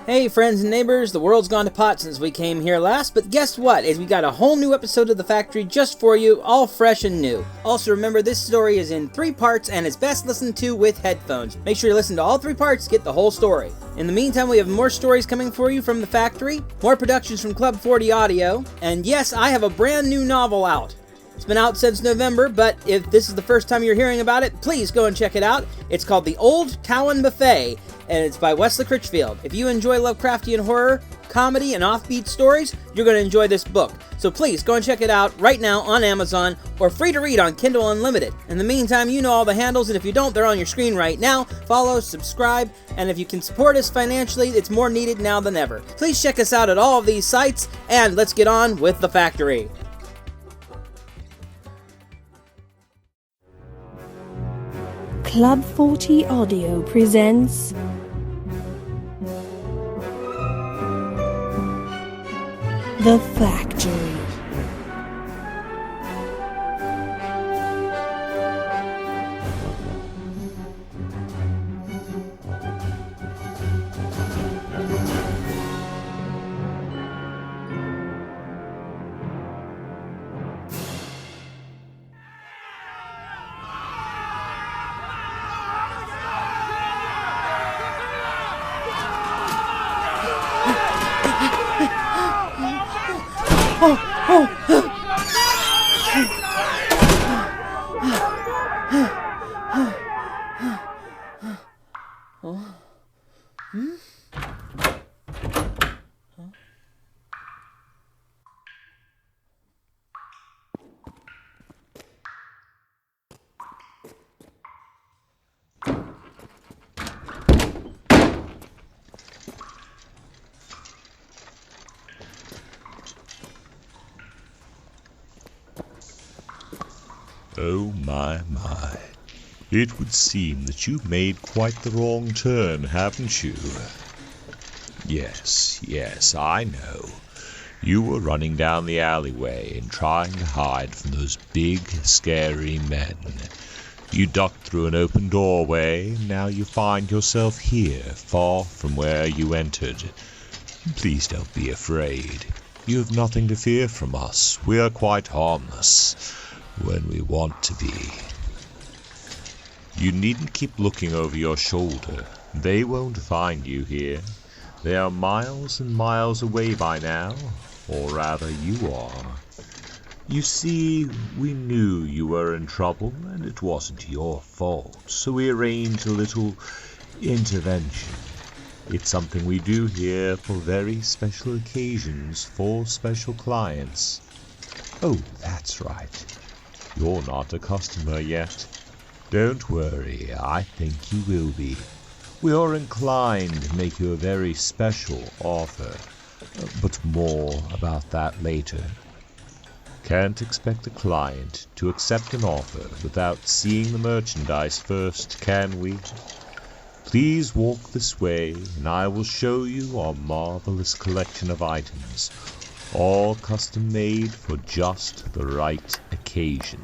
Hey friends and neighbors, the world's gone to pot since we came here last, but guess what? We got a whole new episode of The Factory just for you, all fresh and new. Also remember, this story is in 3 parts and is best listened to with headphones. Make sure you listen to all 3 parts to get the whole story. In the meantime, we have more stories coming for you from The Factory, more productions from Club 40 Audio, and yes, I have a brand new novel out. It's been out since November, but if this is the first time you're hearing about it, please go and check it out. It's called The Old Cowan Buffet, and it's by Wesley Critchfield. If you enjoy Lovecraftian horror, comedy, and offbeat stories, you're going to enjoy this book. So please go and check it out right now on Amazon, or free to read on Kindle Unlimited. In the meantime, you know all the handles, and if you don't, they're on your screen right now. Follow, subscribe, and if you can support us financially, it's more needed now than ever. Please check us out at all of these sites, and let's get on with The Factory. Club 40 Audio presents The Factory. Oh my. It would seem that you've made quite the wrong turn, haven't you? Yes, I know. You were running down the alleyway and trying to hide from those big, scary men. You ducked through an open doorway, and now you find yourself here, far from where you entered. Please don't be afraid. You have nothing to fear from us. We are quite harmless when we want to be. You needn't keep looking over your shoulder. They won't find you here. They are miles and miles away by now, or rather you are. You see, we knew you were in trouble, and it wasn't your fault, so we arranged a little intervention. It's something we do here for very special occasions, for special clients. Oh, that's right. You're not a customer yet. Don't worry, I think you will be. We are inclined to make you a very special offer, but more about that later. Can't expect a client to accept an offer without seeing the merchandise first, can we? Please walk this way, and I will show you our marvelous collection of items, all custom-made for just the right occasion.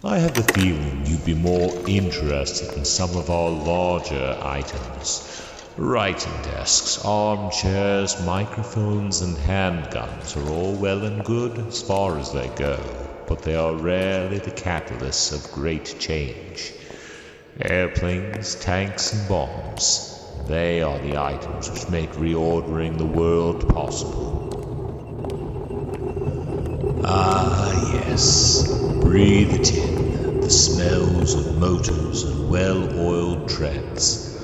I have the feeling you'd be more interested in some of our larger items. Writing desks, armchairs, microphones, and handguns are all well and good as far as they go, but they are rarely the catalysts of great change. Airplanes, tanks, and bombs, they are the items which make reordering the world possible. Ah, yes. Breathe it in, the smells of motors and well-oiled treads.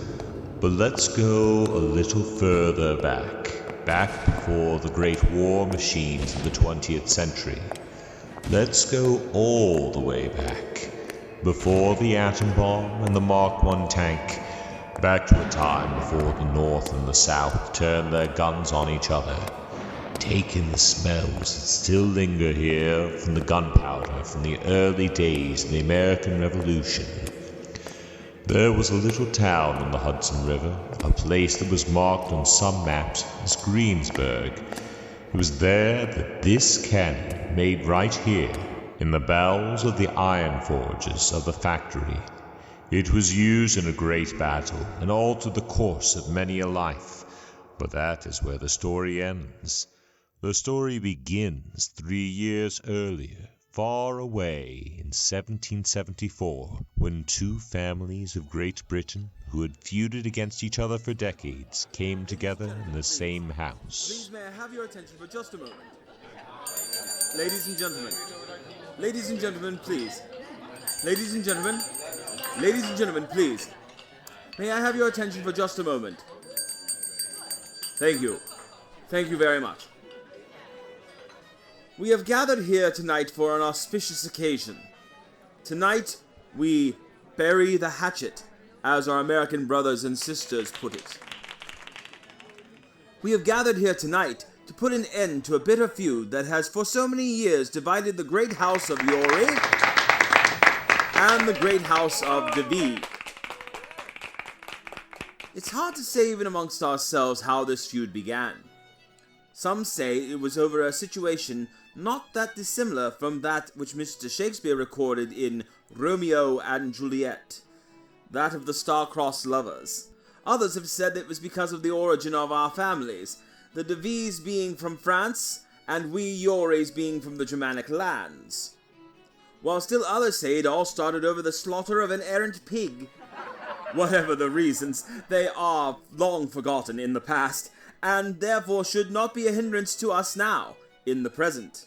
But let's go a little further back before the great war machines of the 20th century. Let's go all the way back, before the atom bomb and the Mark I tank, back to a time before the North and the South turned their guns on each other. Take in the smells that still linger here from the gunpowder from the early days of the American Revolution. There was a little town on the Hudson River, a place that was marked on some maps as Greensburg. It was there that this cannon, made right here, in the bowels of the iron forges of the factory, It was used in a great battle and altered the course of many a life. But that is where the story ends. The story begins 3 years earlier, far away in 1774, when 2 families of Great Britain, who had feuded against each other for decades, came together in the same house. Please, may I have your attention for just a moment? Ladies and gentlemen. Ladies and gentlemen, please. Ladies and gentlemen. Ladies and gentlemen, please. May I have your attention for just a moment? Thank you. Thank you very much. We have gathered here tonight for an auspicious occasion. Tonight, we bury the hatchet, as our American brothers and sisters put it. We have gathered here tonight to put an end to a bitter feud that has for so many years divided the great house of Yori and the great house of Devi. It's hard to say even amongst ourselves how this feud began. Some say it was over a situation not that dissimilar from that which Mr. Shakespeare recorded in Romeo and Juliet, that of the star-crossed lovers. Others have said it was because of the origin of our families, the Devis being from France, and we Yoris being from the Germanic lands. While still others say it all started over the slaughter of an errant pig. Whatever the reasons, they are long forgotten in the past, and therefore should not be a hindrance to us now, in the present.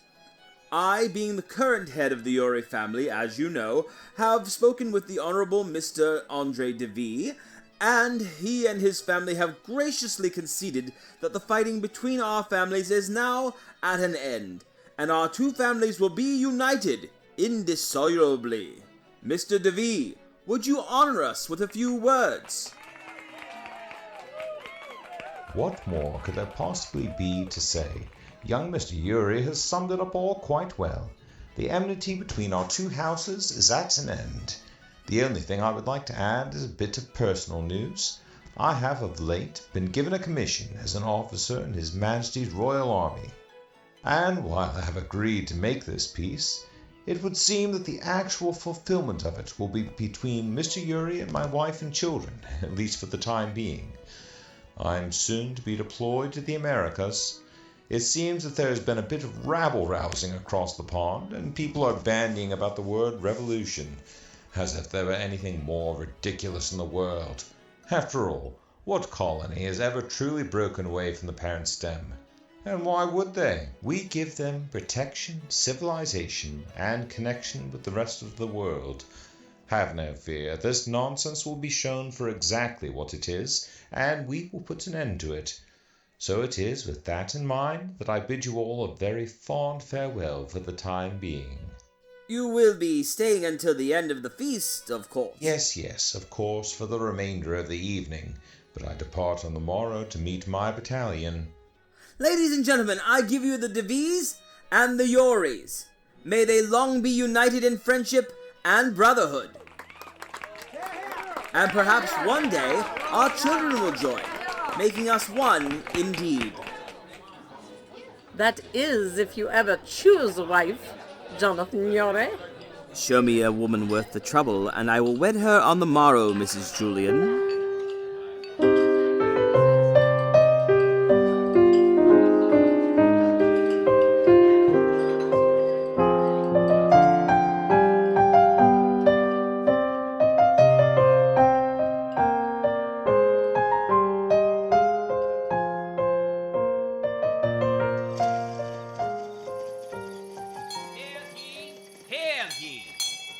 I, being the current head of the Yori family, as you know, have spoken with the Honorable Mr. Andre Devi, and he and his family have graciously conceded that the fighting between our families is now at an end, and our 2 families will be united indissolubly. Mr. Devi, would you honor us with a few words? What more could there possibly be to say? Young Mr. Uri has summed it up all quite well. The enmity between our 2 houses is at an end. The only thing I would like to add is a bit of personal news. I have of late been given a commission as an officer in His Majesty's Royal Army. And while I have agreed to make this peace, it would seem that the actual fulfillment of it will be between Mr. Uri and my wife and children, at least for the time being. I am soon to be deployed to the Americas. It seems that there has been a bit of rabble-rousing across the pond, and people are bandying about the word revolution, as if there were anything more ridiculous in the world. After all, what colony has ever truly broken away from the parent stem? And why would they? We give them protection, civilization, and connection with the rest of the world. Have no fear, this nonsense will be shown for exactly what it is, and we will put an end to it. So it is with that in mind that I bid you all a very fond farewell for the time being. You will be staying until the end of the feast, of course. Yes, of course, for the remainder of the evening, but I depart on the morrow to meet my battalion. Ladies and gentlemen, I give you the Devis and the Yoris. May they long be united in friendship and brotherhood. And perhaps one day our children will join, making us one indeed. That is, if you ever choose a wife, Jonathan Yore. Show me a woman worth the trouble, and I will wed her on the morrow, Mrs. Julian.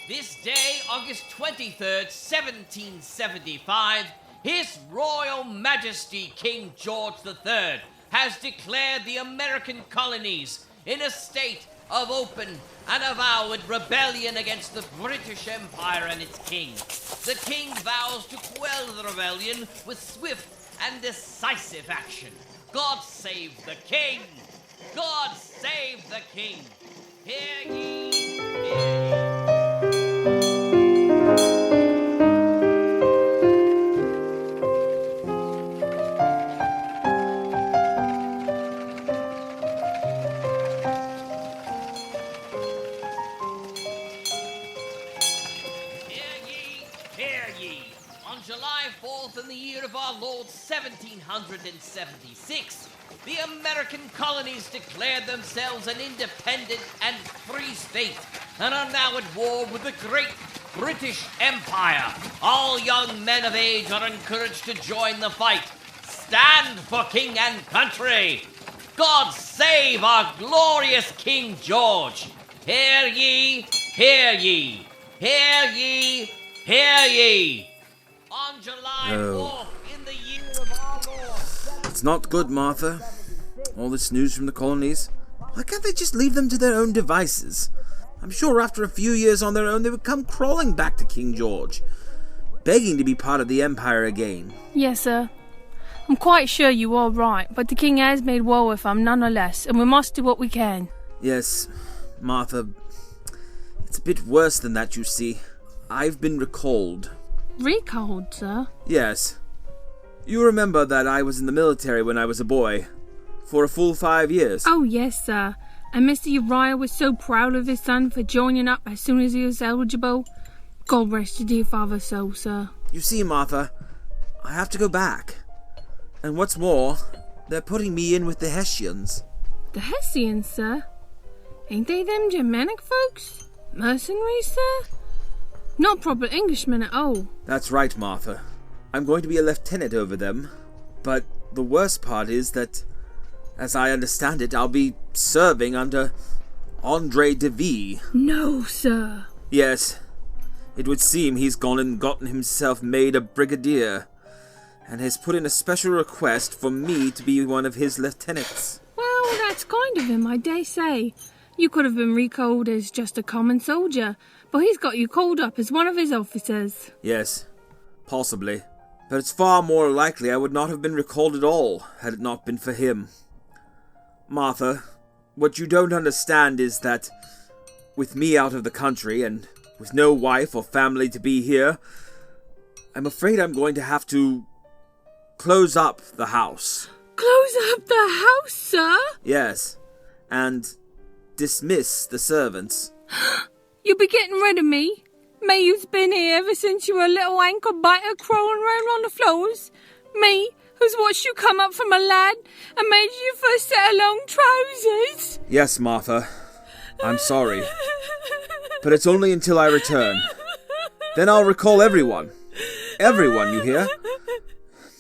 This day, August 23rd, 1775, His Royal Majesty King George III has declared the American colonies in a state of open and avowed rebellion against the British Empire and its king. The king vows to quell the rebellion with swift and decisive action. God save the king! God save the king! Hear ye! Hear ye! Hear 1776, the American colonies declared themselves an independent and free state and are now at war with the great British Empire. All young men of age are encouraged to join the fight. Stand for king and country. God save our glorious King George. Hear ye, hear ye, hear ye, hear ye. On July 4th, in the year of our Lord... It's not good, Martha. All this news from the colonies. Why can't they just leave them to their own devices? I'm sure after a few years on their own, they would come crawling back to King George, begging to be part of the Empire again. Yes, sir. I'm quite sure you are right, but the king has made war with them nonetheless, and we must do what we can. Yes, Martha. It's a bit worse than that, you see. I've been recalled. Recalled, sir? Yes. You remember that I was in the military when I was a boy, for a full 5 years. Oh, yes, sir. And Mr. Uriah was so proud of his son for joining up as soon as he was eligible. God rest your dear father's soul, sir. You see, Martha, I have to go back. And what's more, they're putting me in with the Hessians. The Hessians, sir? Ain't they them Germanic folks? Mercenaries, sir? Not proper Englishmen at all. That's right, Martha. I'm going to be a lieutenant over them. But the worst part is that, as I understand it, I'll be serving under Andre de Ville. No, sir. Yes. It would seem he's gone and gotten himself made a brigadier, and has put in a special request for me to be one of his lieutenants. Well, that's kind of him, I dare say. You could have been recalled as just a common soldier, but he's got you called up as one of his officers. Yes, possibly. But it's far more likely I would not have been recalled at all, had it not been for him. Martha, what you don't understand is that, with me out of the country, and with no wife or family to be here, I'm afraid I'm going to have to close up the house. Close up the house, sir? Yes, and dismiss the servants. You'll be getting rid of me? Mayou's been here ever since you were a little ankle biter crawling around on the floors. Me, who's watched you come up from a lad and made you your first set of long trousers. Yes, Martha. I'm sorry. But it's only until I return. Then I'll recall everyone. Everyone, you hear?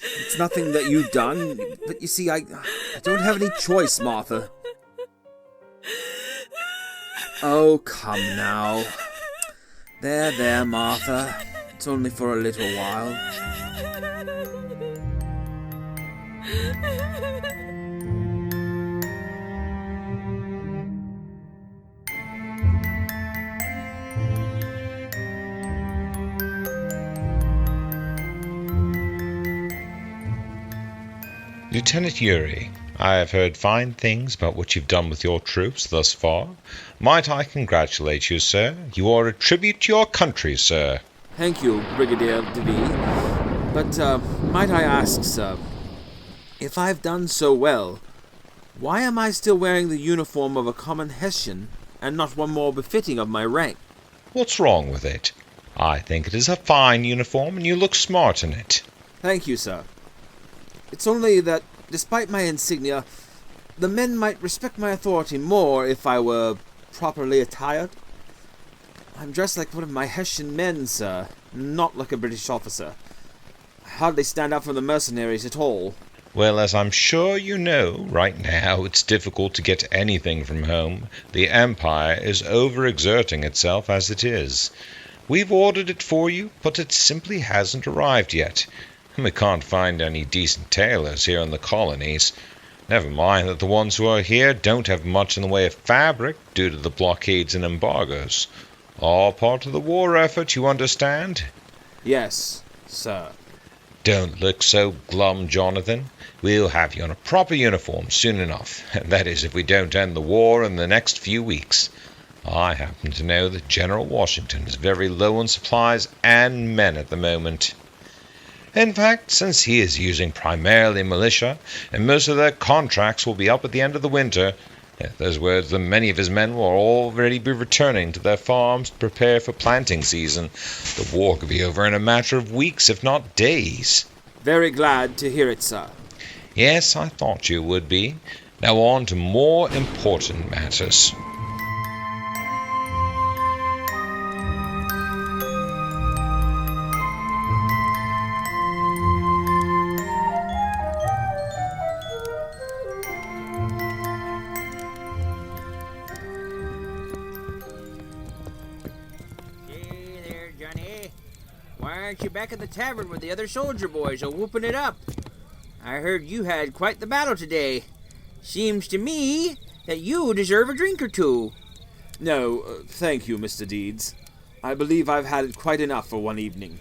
It's nothing that you've done, but you see, I don't have any choice, Martha. Oh, come now. There, Martha. It's only for a little while. Lieutenant Uri, I have heard fine things about what you've done with your troops thus far. Might I congratulate you, sir? You are a tribute to your country, sir. Thank you, Brigadier de Ville. But, might I ask, sir, if I've done so well, why am I still wearing the uniform of a common Hessian, and not one more befitting of my rank? What's wrong with it? I think it is a fine uniform, and you look smart in it. Thank you, sir. It's only that, despite my insignia, the men might respect my authority more if I were properly attired. I'm dressed like one of my Hessian men, sir, not like a British officer. I hardly stand out from the mercenaries at all. Well, as I'm sure you know, right now it's difficult to get anything from home. The Empire is overexerting itself as it is. We've ordered it for you, but it simply hasn't arrived yet. And we can't find any decent tailors here in the colonies. Never mind that the ones who are here don't have much in the way of fabric due to the blockades and embargoes. All part of the war effort, you understand? Yes, sir. Don't look so glum, Jonathan. We'll have you in a proper uniform soon enough. That is, if we don't end the war in the next few weeks. I happen to know that General Washington is very low on supplies and men at the moment. In fact, since he is using primarily militia, and most of their contracts will be up at the end of the winter, if those words, then many of his men will already be returning to their farms to prepare for planting season. The war could be over in a matter of weeks, if not days. Very glad to hear it, sir. Yes, I thought you would be. Now on to more important matters. Hey there, Johnny. Why aren't you back at the tavern with the other soldier boys whooping it up? I heard you had quite the battle today. Seems to me that you deserve a drink or two. No, thank you, Mr. Deeds. I believe I've had quite enough for one evening.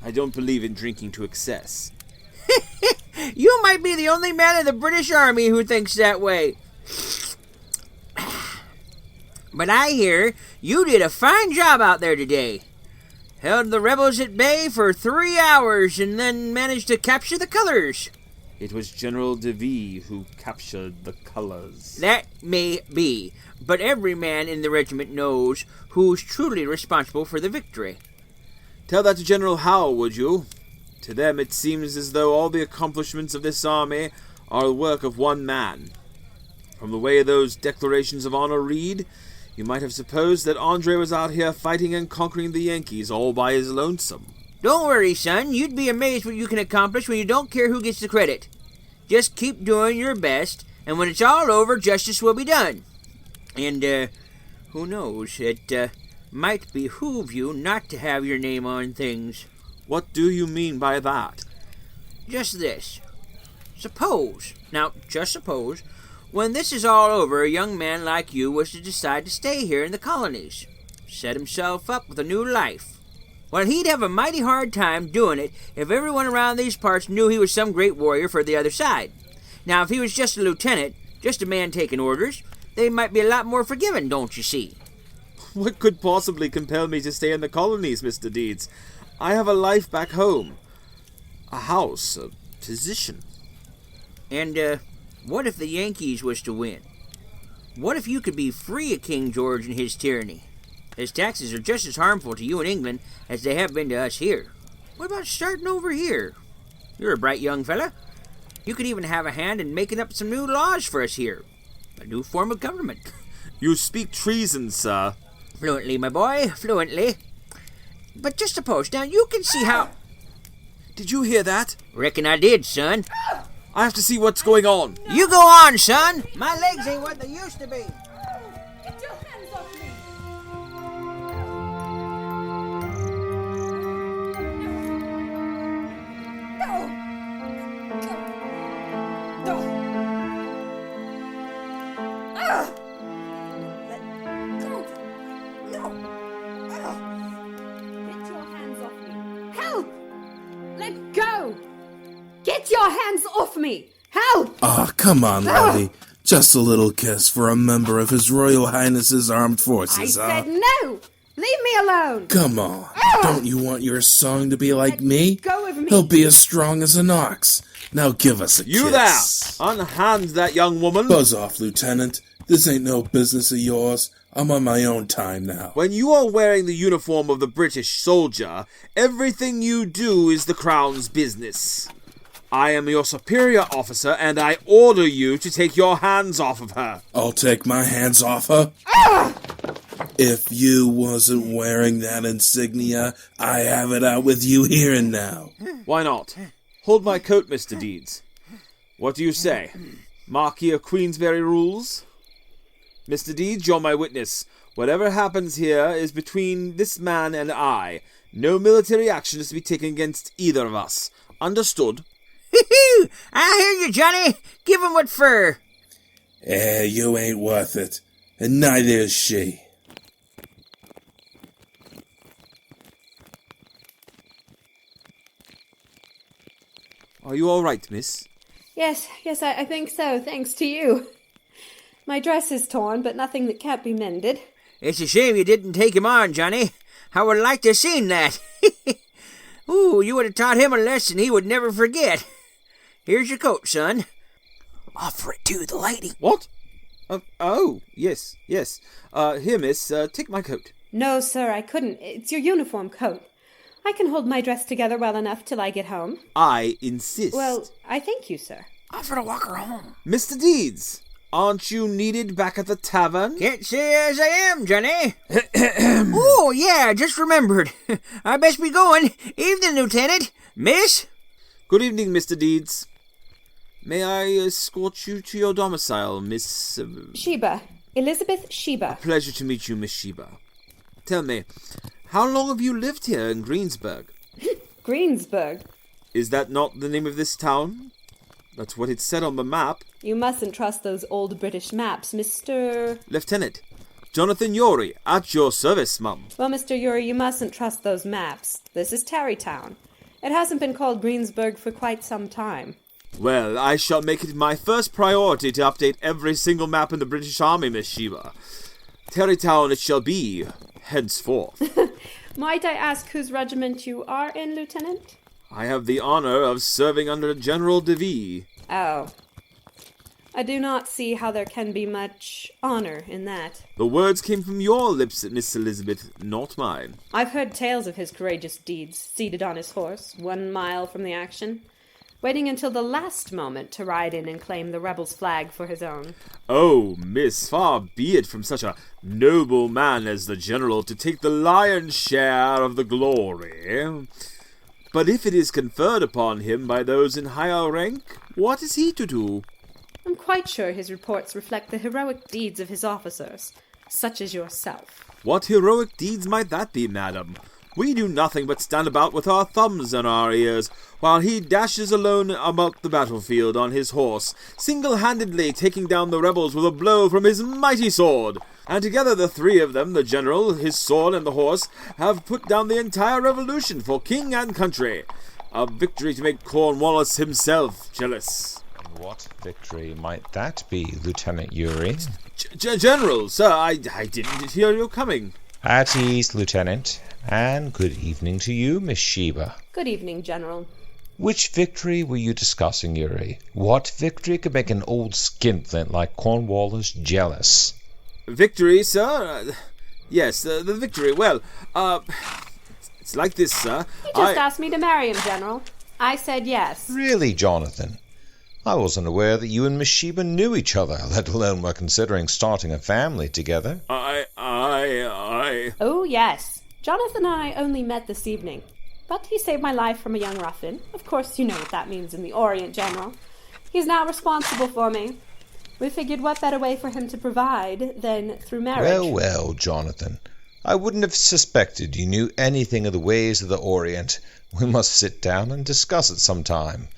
I don't believe in drinking to excess. You might be the only man in the British Army who thinks that way. But I hear you did a fine job out there today. Held the rebels at bay for 3 hours and then managed to capture the colors. It was General DeVille who captured the colors. That may be, but every man in the regiment knows who's truly responsible for the victory. Tell that to General Howe, would you? To them it seems as though all the accomplishments of this army are the work of one man. From the way those declarations of honor read, you might have supposed that Andre was out here fighting and conquering the Yankees all by his lonesome. Don't worry, son. You'd be amazed what you can accomplish when you don't care who gets the credit. Just keep doing your best, and when it's all over, justice will be done. And, who knows, it might behoove you not to have your name on things. What do you mean by that? Just this. Suppose, now just suppose, when this is all over, a young man like you was to decide to stay here in the colonies, set himself up with a new life. Well, he'd have a mighty hard time doing it if everyone around these parts knew he was some great warrior for the other side. Now, if he was just a lieutenant, just a man taking orders, they might be a lot more forgiving, don't you see? What could possibly compel me to stay in the colonies, Mr. Deeds? I have a life back home. A house, a position. And, what if the Yankees was to win? What if you could be free of King George and his tyranny? His taxes are just as harmful to you in England as they have been to us here. What about starting over here? You're a bright young fella. You could even have a hand in making up some new laws for us here. A new form of government. You speak treason, sir. Fluently, my boy, fluently. But just suppose, now you can see how... Did you hear that? Reckon I did, son. I have to see what's going on. You go on, son. My legs ain't what they used to be. Get your hands off me! Let go! Get your hands off me! Help! Ah, come on, Lily. Just a little kiss for a member of His Royal Highness's Armed Forces, I said no! Leave me alone! Come on. Don't you want your song to be like me? Go of me! He'll be as strong as an ox. Now give us a You kiss. there! Unhand that young woman! Buzz off, Lieutenant. This ain't no business of yours. I'm on my own time now. When you are wearing the uniform of the British soldier, everything you do is the Crown's business. I am your superior officer, and I order you to take your hands off of her. I'll take my hands off her. If you wasn't wearing that insignia, I have it out with you here and now. Why not? Hold my coat, Mr. Deeds. What do you say? Marquis of Queensberry rules? Mr. Deeds, you're my witness. Whatever happens here is between this man and I. No military action is to be taken against either of us. Understood? I hear you, Johnny. Give him what for. You ain't worth it. And neither is she. Are you all right, miss? Yes, I think so, thanks to you. My dress is torn, but nothing that can't be mended. It's a shame you didn't take him on, Johnny. I would like to have seen that. Ooh, you would have taught him a lesson he would never forget. Here's your coat, son. Offer it to the lady. What? Oh, yes. Here, miss, take my coat. No, sir, I couldn't. It's your uniform coat. I can hold my dress together well enough till I get home. I insist. Well, I thank you, sir. Offer to walk her home. Mr. Deeds, aren't you needed back at the tavern? Can't say as I am, Johnny. Oh, yeah, just remembered. I best be going. Evening, Lieutenant. Miss? Good evening, Mr. Deeds. May I escort you to your domicile, Miss... Sheba. Elizabeth Sheba. Pleasure to meet you, Miss Sheba. Tell me, how long have you lived here in Greensburg? Greensburg? Is that not the name of this town? That's what it said on the map. You mustn't trust those old British maps, Mr... Lieutenant, Jonathan Yory, at your service, mum. Well, Mr. Yory, you mustn't trust those maps. This is Tarrytown. It hasn't been called Greensburg for quite some time. Well, I shall make it my first priority to update every single map in the British Army, Miss Sheba. Tarrytown it shall be, henceforth. Might I ask whose regiment you are in, Lieutenant? I have the honor of serving under General DeVee. Oh. I do not see how there can be much honor in that. The words came from your lips, Miss Elizabeth, not mine. I've heard tales of his courageous deeds, seated on his horse, 1 mile from the action, waiting until the last moment to ride in and claim the rebels' flag for his own. Oh, miss, far be it from such a noble man as the General to take the lion's share of the glory. But if it is conferred upon him by those in higher rank, what is he to do? I'm quite sure his reports reflect the heroic deeds of his officers, such as yourself. What heroic deeds might that be, madam? We do nothing but stand about with our thumbs in our ears, while he dashes alone about the battlefield on his horse, single-handedly taking down the rebels with a blow from his mighty sword. And together the three of them, the general, his sword, and the horse, have put down the entire revolution for king and country. A victory to make Cornwallis himself jealous. What victory might that be, Lieutenant Yory? General, sir, I didn't hear you coming. At ease, Lieutenant, and good evening to you, Miss Sheba. Good evening, General. Which victory were you discussing, Yory? What victory could make an old skinflint like Cornwallis jealous? Victory, sir? Yes, the victory. Well, it's like this, sir. He just asked me to marry him, General. I said yes. Really, Jonathan? I wasn't aware that you and Miss Sheba knew each other, let alone were considering starting a family together. Oh, yes. Jonathan and I only met this evening. But he saved my life from a young ruffian. Of course, you know what that means in the Orient, General. He's now responsible for me. We figured what better way for him to provide than through marriage. Well, Jonathan. I wouldn't have suspected you knew anything of the ways of the Orient. We must sit down and discuss it sometime.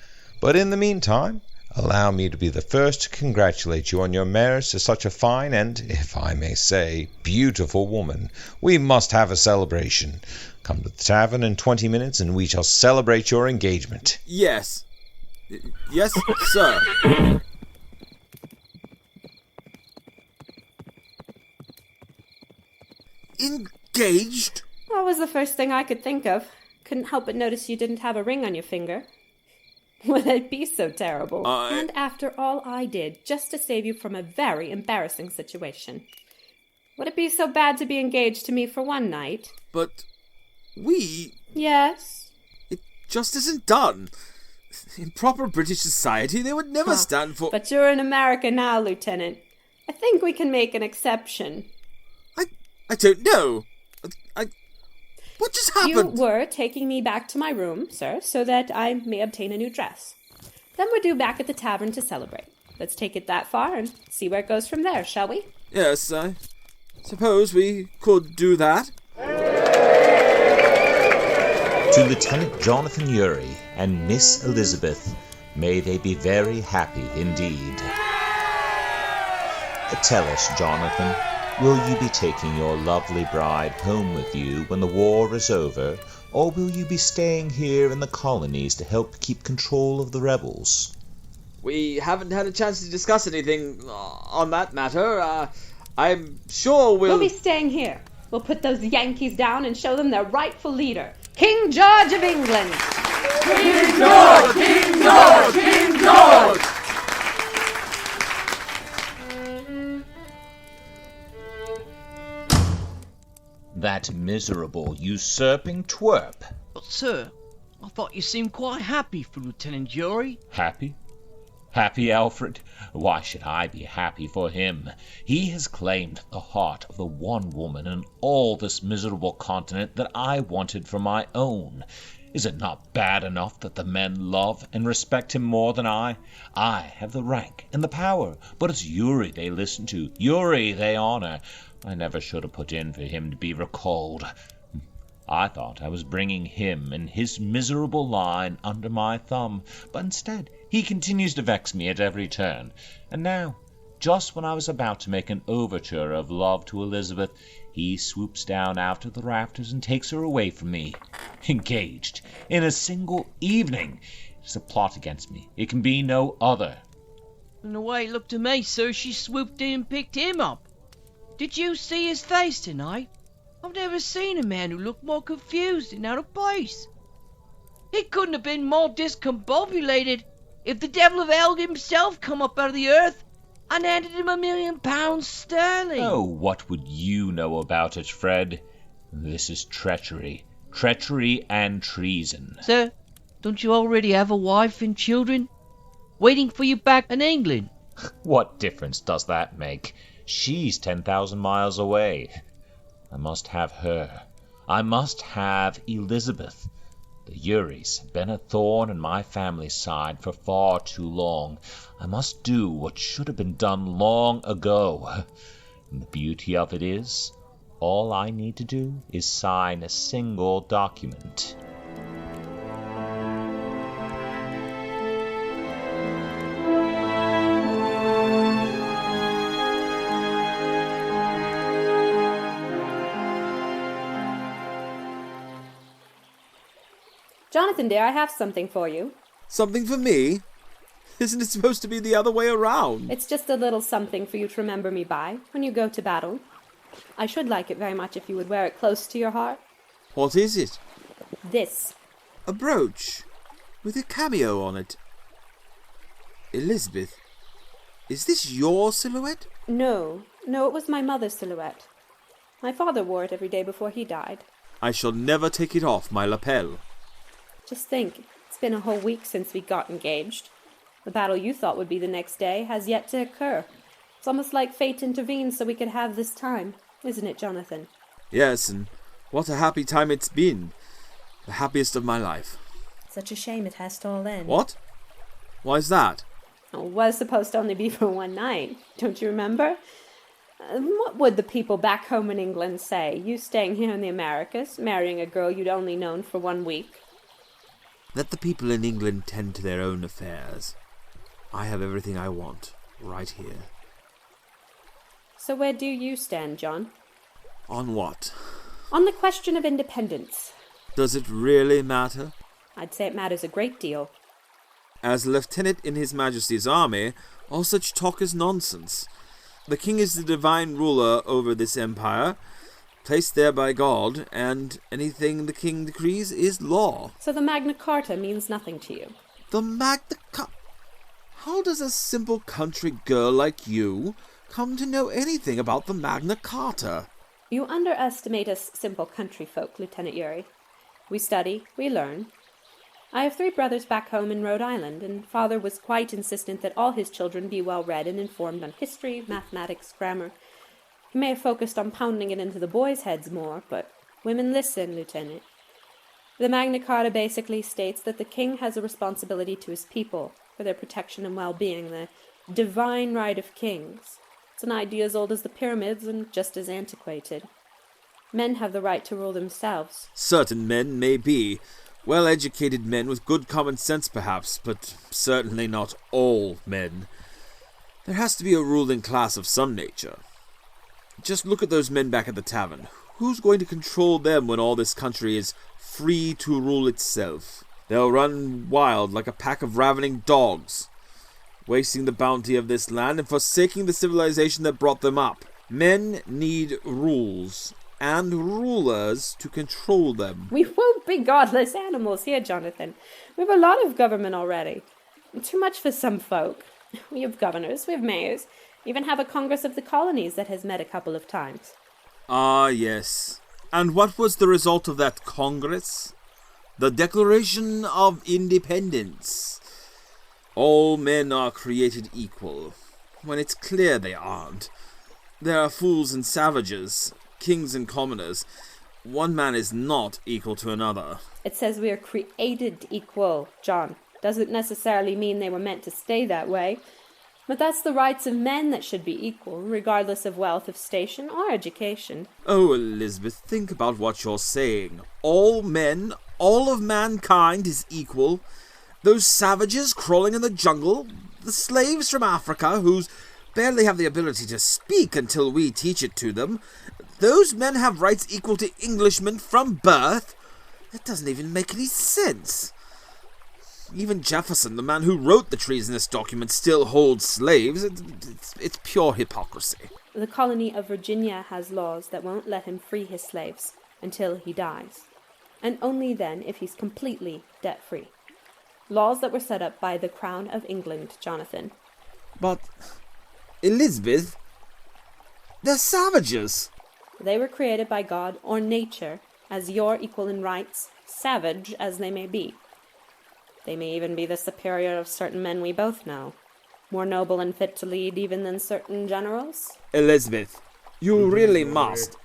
But in the meantime, allow me to be the first to congratulate you on your marriage to such a fine and, if I may say, beautiful woman. We must have a celebration. Come to the tavern in 20 minutes and we shall celebrate your engagement. Yes. Yes, sir. Engaged? That was the first thing I could think of. Couldn't help but notice you didn't have a ring on your finger. Would it be so terrible? And after all I did, just to save you from a very embarrassing situation. Would it be so bad to be engaged to me for one night? But we... Yes? It just isn't done. In proper British society, they would never stand for... But you're in America now, Lieutenant. I think we can make an exception. I don't know. What just happened? You were taking me back to my room, sir, so that I may obtain a new dress. Then we're due back at the tavern to celebrate. Let's take it that far and see where it goes from there, shall we? Yes, I suppose we could do that. To Lieutenant Jonathan Yory and Miss Elizabeth, may they be very happy indeed. Tell us, Jonathan, will you be taking your lovely bride home with you when the war is over, or will you be staying here in the colonies to help keep control of the rebels? We haven't had a chance to discuss anything on that matter. I'm sure We'll be staying here. We'll put those Yankees down and show them their rightful leader, King George of England. King George! King George! King George! That miserable, usurping twerp. But, sir, I thought you seemed quite happy for Lieutenant Yory. Happy? Happy, Alfred? Why should I be happy for him? He has claimed the heart of the one woman in all this miserable continent that I wanted for my own. Is it not bad enough that the men love and respect him more than I? I have the rank and the power, but it's Yuri they listen to, Yuri they honor. I never should have put in for him to be recalled. I thought I was bringing him and his miserable line under my thumb, but instead he continues to vex me at every turn. And now, just when I was about to make an overture of love to Elizabeth, he swoops down out of the rafters and takes her away from me. Engaged in a single evening. It's a plot against me. It can be no other. And the way it looked to me, sir, she swooped in and picked him up. Did you see his face tonight? I've never seen a man who looked more confused and out of place. He couldn't have been more discombobulated if the devil of hell himself come up out of the earth and handed him £1,000,000 sterling. Oh, what would you know about it, Fred? This is treachery. Treachery and treason. Sir, don't you already have a wife and children waiting for you back in England? What difference does that make? She's 10,000 miles away. I must have her. I must have Elizabeth. The Uris have been a thorn in my family's side for far too long. I must do what should have been done long ago. And the beauty of it is, all I need to do is sign a single document. Jonathan, dear, I have something for you. Something for me? Isn't it supposed to be the other way around? It's just a little something for you to remember me by when you go to battle. I should like it very much if you would wear it close to your heart. What is it? This. A brooch with a cameo on it. Elizabeth, is this your silhouette? No, it was my mother's silhouette. My father wore it every day before he died. I shall never take it off my lapel. Just think, it's been a whole week since we got engaged. The battle you thought would be the next day has yet to occur. It's almost like fate intervened so we could have this time, isn't it, Jonathan? Yes, and what a happy time it's been. The happiest of my life. Such a shame it has to all end. What? Why's that? It was supposed to only be for one night. Don't you remember? What would the people back home in England say? You staying here in the Americas, marrying a girl you'd only known for 1 week? Let the people in England tend to their own affairs. I have everything I want, right here. So where do you stand, John? On what? On the question of independence. Does it really matter? I'd say it matters a great deal. As lieutenant in His Majesty's army, all such talk is nonsense. The king is the divine ruler over this empire, placed there by God, and anything the king decrees is law. So the Magna Carta means nothing to you? The Magna Carta? How does a simple country girl like you come to know anything about the Magna Carta? You underestimate us simple country folk, Lieutenant Yuri. We study, we learn. I have 3 brothers back home in Rhode Island, and father was quite insistent that all his children be well read and informed on history, mathematics, grammar. He may have focused on pounding it into the boys' heads more, but women listen, Lieutenant. The Magna Carta basically states that the king has a responsibility to his people for their protection and well-being, the divine right of kings. It's an idea as old as the pyramids and just as antiquated. Men have the right to rule themselves. Certain men may be. Well-educated men with good common sense, perhaps, but certainly not all men. There has to be a ruling class of some nature. Just look at those men back at the tavern. Who's going to control them when all this country is free to rule itself? They'll run wild like a pack of ravening dogs, wasting the bounty of this land and forsaking the civilization that brought them up. Men need rules and rulers to control them. We won't be godless animals here, Jonathan. We have a lot of government already. Too much for some folk. We have governors, we have mayors, even have a Congress of the Colonies that has met a couple of times. Ah, yes. And what was the result of that Congress? The Declaration of Independence. All men are created equal, when it's clear they aren't. There are fools and savages, kings and commoners. One man is not equal to another. It says we are created equal, John. Doesn't necessarily mean they were meant to stay that way. But that's the rights of men that should be equal, regardless of wealth, of station, or education. Oh, Elizabeth, think about what you're saying. All men, all of mankind is equal. Those savages crawling in the jungle, the slaves from Africa who barely have the ability to speak until we teach it to them, those men have rights equal to Englishmen from birth. It doesn't even make any sense. Even Jefferson, the man who wrote the treasonous document, still holds slaves. It's pure hypocrisy. The colony of Virginia has laws that won't let him free his slaves until he dies. And only then if he's completely debt-free. Laws that were set up by the Crown of England, Jonathan. But, Elizabeth, they're savages. They were created by God or nature as your equal in rights, savage as they may be. They may even be the superior of certain men we both know, more noble and fit to lead even than certain generals. Elizabeth, you really must.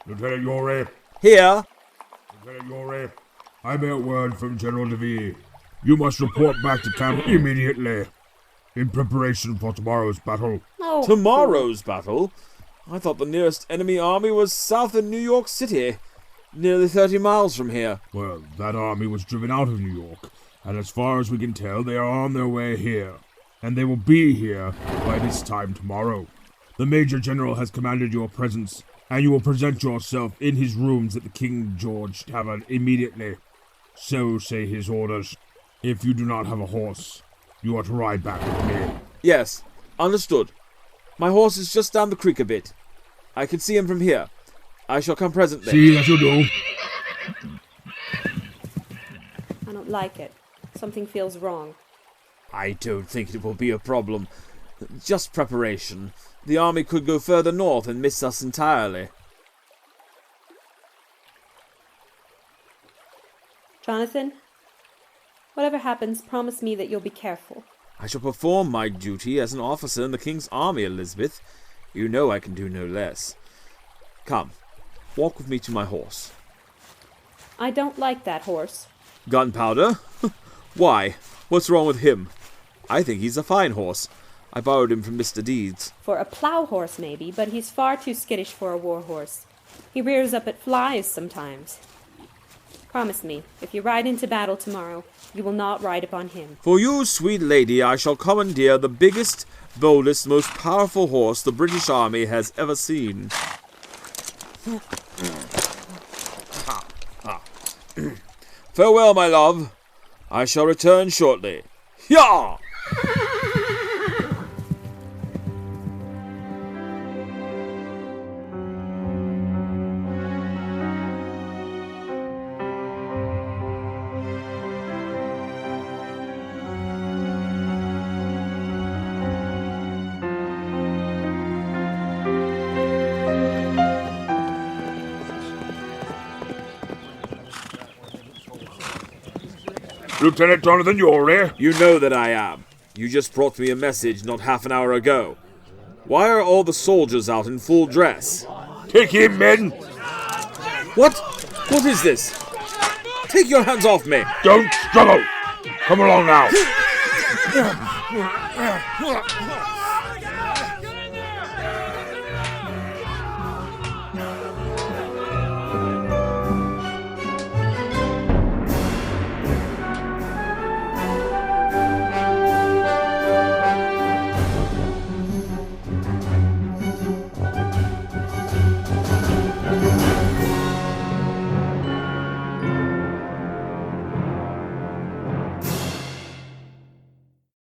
Lieutenant Yorey. Here. Lieutenant Yorey, I bear word from General DeVille. You must report back to camp immediately, in preparation for tomorrow's battle. Oh, tomorrow's battle? I thought the nearest enemy army was south in New York City, nearly 30 miles from here. Well, that army was driven out of New York, and as far as we can tell, they are on their way here, and they will be here by this time tomorrow. The Major General has commanded your presence, and you will present yourself in his rooms at the King George Tavern immediately. So say his orders. If you do not have a horse, you are to ride back with me. Yes, understood. My horse is just down the creek a bit. I can see him from here. I shall come presently. See that you do. I don't like it. Something feels wrong. I don't think it will be a problem. Just preparation. The army could go further north and miss us entirely. Jonathan, whatever happens, promise me that you'll be careful. I shall perform my duty as an officer in the King's army, Elizabeth. You know I can do no less. Come, walk with me to my horse. I don't like that horse. Gunpowder? Why? What's wrong with him? I think he's a fine horse. I borrowed him from Mr. Deeds. For a plough horse, maybe, but he's far too skittish for a war horse. He rears up at flies sometimes. Promise me, if you ride into battle tomorrow, you will not ride upon him. For you, sweet lady, I shall commandeer the biggest, boldest, most powerful horse the British Army has ever seen. Farewell, my love. I shall return shortly. Yah! Lieutenant Jonathan Yorey. You know that I am. You just brought me a message not half an hour ago. Why are all the soldiers out in full dress? Take him, men! What? What is this? Take your hands off me! Don't struggle! Come along now!